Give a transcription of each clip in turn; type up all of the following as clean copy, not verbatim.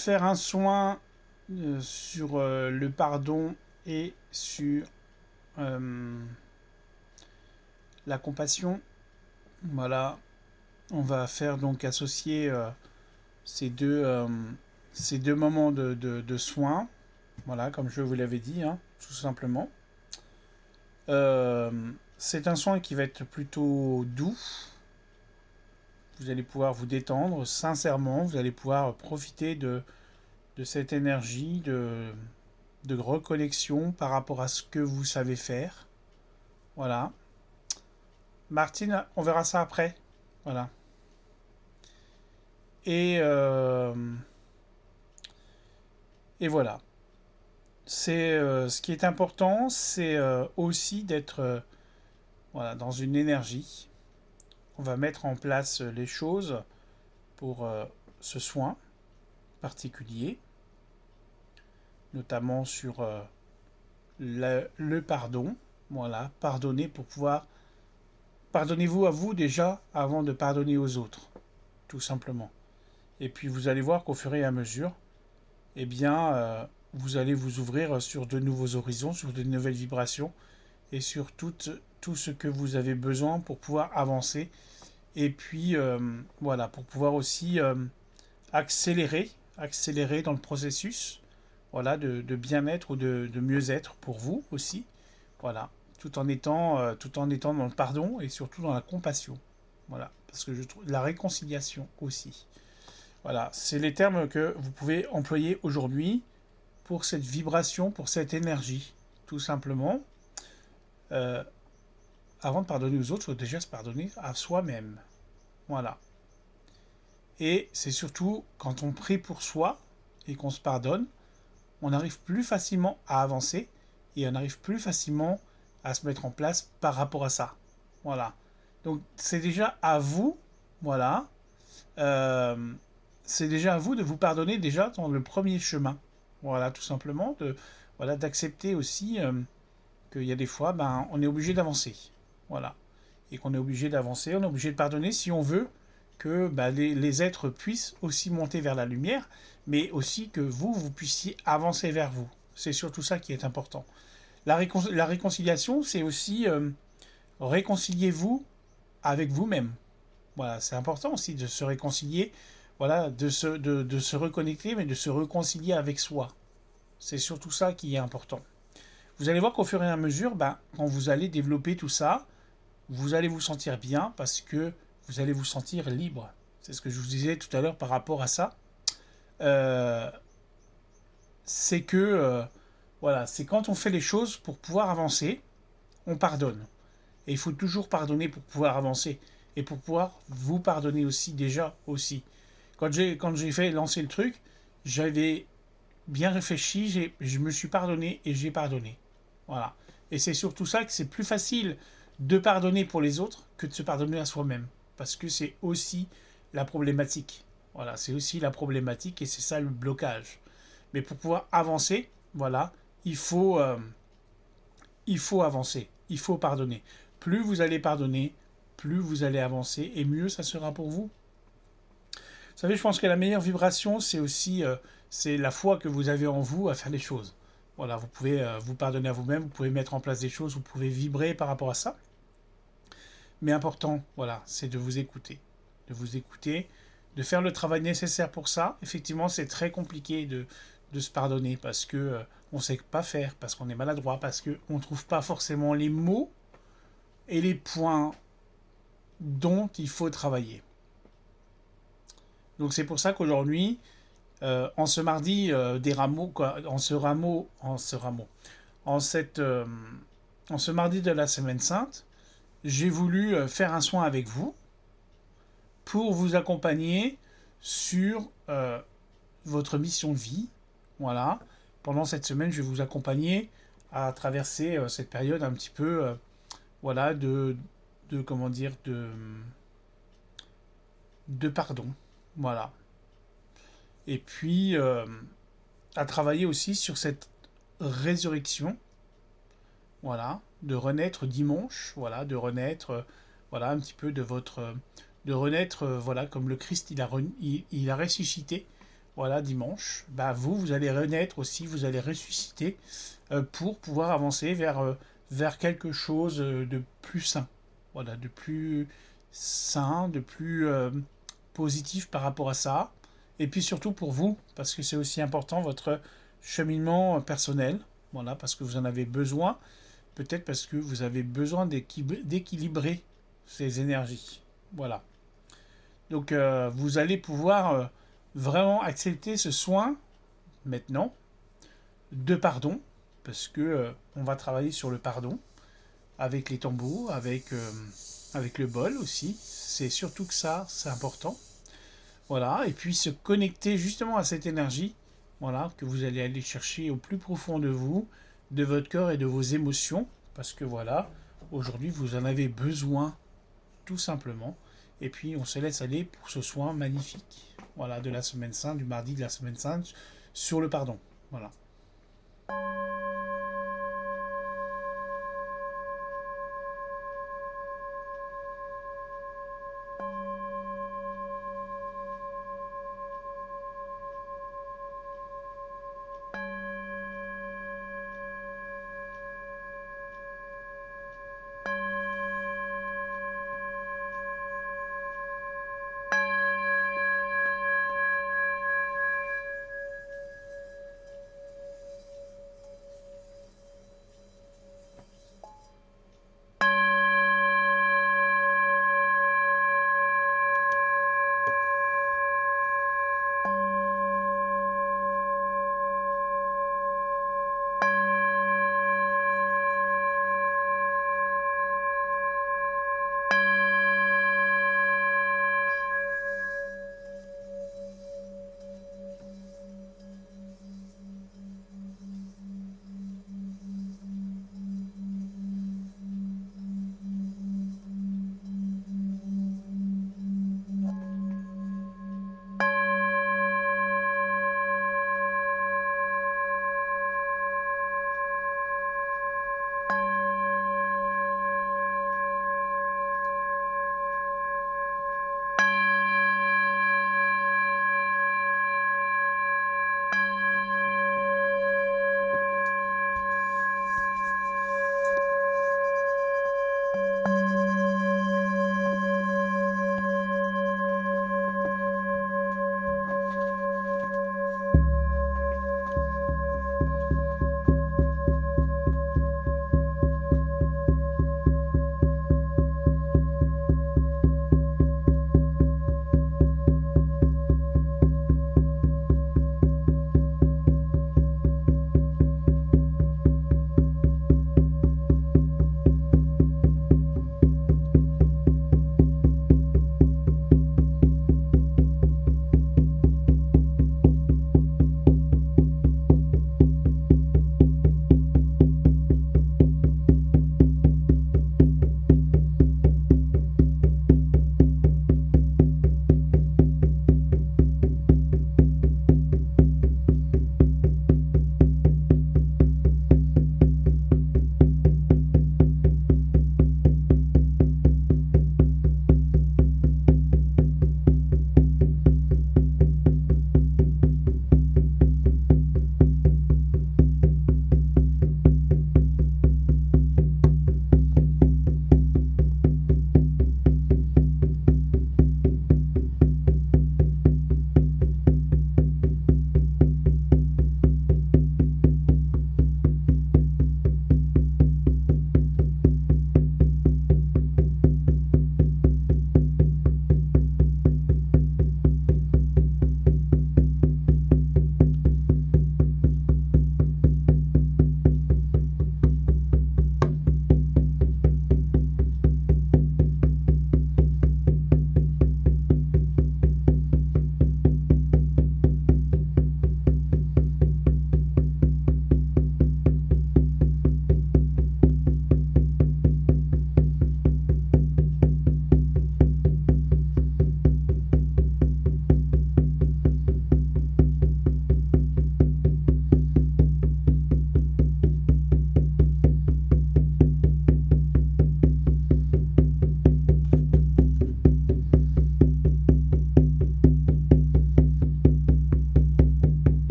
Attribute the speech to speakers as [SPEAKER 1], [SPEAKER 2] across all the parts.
[SPEAKER 1] faire un soin sur le pardon et sur euh, la compassion. Voilà, on va faire donc associer ces ces deux moments de soins. Voilà, comme je vous l'avais dit, hein, tout simplement. C'est un soin qui va être plutôt doux. Vous allez pouvoir vous détendre sincèrement. Vous allez pouvoir profiter de cette énergie de reconnexion par rapport à ce que vous savez faire. Voilà. Martine, on verra ça après. Voilà. Et, euh, et voilà. C'est ce qui est important, c'est aussi d'être voilà, dans une énergie. On va mettre en place les choses pour ce soin particulier, notamment sur le pardon. Voilà, pardonner pour pouvoir. Pardonnez-vous à vous déjà avant de pardonner aux autres, tout simplement. Et puis vous allez voir qu'au fur et à mesure, eh bien, vous allez vous ouvrir sur de nouveaux horizons, sur de nouvelles vibrations et sur tout ce que vous avez besoin pour pouvoir avancer. Et puis, voilà, pour pouvoir aussi accélérer, accélérer dans le processus, voilà, de bien-être ou de mieux-être pour vous aussi, voilà, tout en étant dans le pardon et surtout dans la compassion, voilà, parce que je trouve la réconciliation aussi, voilà, c'est les termes que vous pouvez employer aujourd'hui pour cette vibration, pour cette énergie, tout simplement. Euh, Avant de pardonner aux autres, il faut déjà se pardonner à soi-même, voilà. Et c'est surtout quand on prie pour soi et qu'on se pardonne, on arrive plus facilement à avancer et on arrive plus facilement à se mettre en place par rapport à ça. Voilà. Donc c'est déjà à vous, voilà, euh, c'est déjà à vous de vous pardonner déjà dans le premier chemin. Voilà, tout simplement, voilà, d'accepter aussi qu'il y a des fois, ben, on est obligé d'avancer. Voilà. Et qu'on est obligé d'avancer, on est obligé de pardonner si on veut que ben, les êtres puissent aussi monter vers la lumière, mais aussi que vous, vous puissiez avancer vers vous. C'est surtout ça qui est important. La réconciliation, c'est aussi réconciliez-vous avec vous-même. Voilà, c'est important aussi de se réconcilier, voilà, de se reconnecter, mais de se réconcilier avec soi. C'est surtout ça qui est important. Vous allez voir qu'au fur et à mesure, ben, quand vous allez développer tout ça, vous allez vous sentir bien parce que vous allez vous sentir libre. C'est ce que je vous disais tout à l'heure par rapport à ça. Euh, c'est que, voilà, c'est quand on fait les choses pour pouvoir avancer, on pardonne. Et il faut toujours pardonner pour pouvoir avancer. Et pour pouvoir vous pardonner aussi, déjà, aussi. Quand j'ai fait lancer le truc, j'avais bien réfléchi, je me suis pardonné et j'ai pardonné. Voilà. Et c'est surtout ça que c'est plus facile de pardonner pour les autres que de se pardonner à soi-même. Parce que c'est aussi la problématique. Voilà, c'est aussi la problématique et c'est ça le blocage. Mais pour pouvoir avancer, voilà, il faut avancer, il faut pardonner. Plus vous allez pardonner, plus vous allez avancer et mieux ça sera pour vous. Vous savez, je pense que la meilleure vibration, c'est aussi c'est la foi que vous avez en vous à faire les choses. Voilà, vous pouvez vous pardonner à vous-même, vous pouvez mettre en place des choses, vous pouvez vibrer par rapport à ça. Mais important, voilà, c'est de vous écouter, de faire le travail nécessaire pour ça. Effectivement, c'est très compliqué de se pardonner parce que on ne sait pas faire, parce qu'on est maladroit, parce qu'on ne trouve pas forcément les mots et les points dont il faut travailler. Donc c'est pour ça qu'aujourd'hui, en ce mardi des rameaux, quoi, en cette, en ce mardi de la Semaine Sainte, j'ai voulu faire un soin avec vous pour vous accompagner sur votre mission de vie. Voilà. Pendant cette semaine, je vais vous accompagner à traverser cette période un petit peu, voilà, de comment dire, de pardon. Voilà. Et puis, à travailler aussi sur cette résurrection, voilà, de renaître dimanche, voilà, de renaître, voilà, un petit peu de votre, de renaître, voilà, comme le Christ, il a ressuscité, voilà, dimanche, bah vous allez renaître aussi, vous allez ressusciter pour pouvoir avancer vers quelque chose de plus sain. Voilà, de plus sain, de plus positif par rapport à ça. Et puis surtout pour vous, parce que c'est aussi important, votre cheminement personnel. Voilà, parce que vous en avez besoin. Peut-être parce que vous avez besoin d'équilibrer ces énergies. Voilà. Donc vous allez pouvoir vraiment accepter ce soin maintenant de pardon, parce que on va travailler sur le pardon avec les tambours, avec le bol aussi. C'est surtout que ça, c'est important. Voilà, et puis se connecter justement à cette énergie, voilà, que vous allez aller chercher au plus profond de vous, de votre corps et de vos émotions, parce que voilà, aujourd'hui vous en avez besoin tout simplement. Et puis on se laisse aller pour ce soin magnifique, voilà, de la semaine sainte, du mardi de la semaine sainte, sur le pardon. Voilà.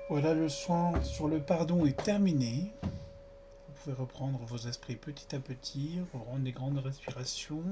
[SPEAKER 1] Voilà, le soin sur le pardon est terminé. Vous pouvez reprendre vos esprits petit à petit, reprendre des grandes respirations.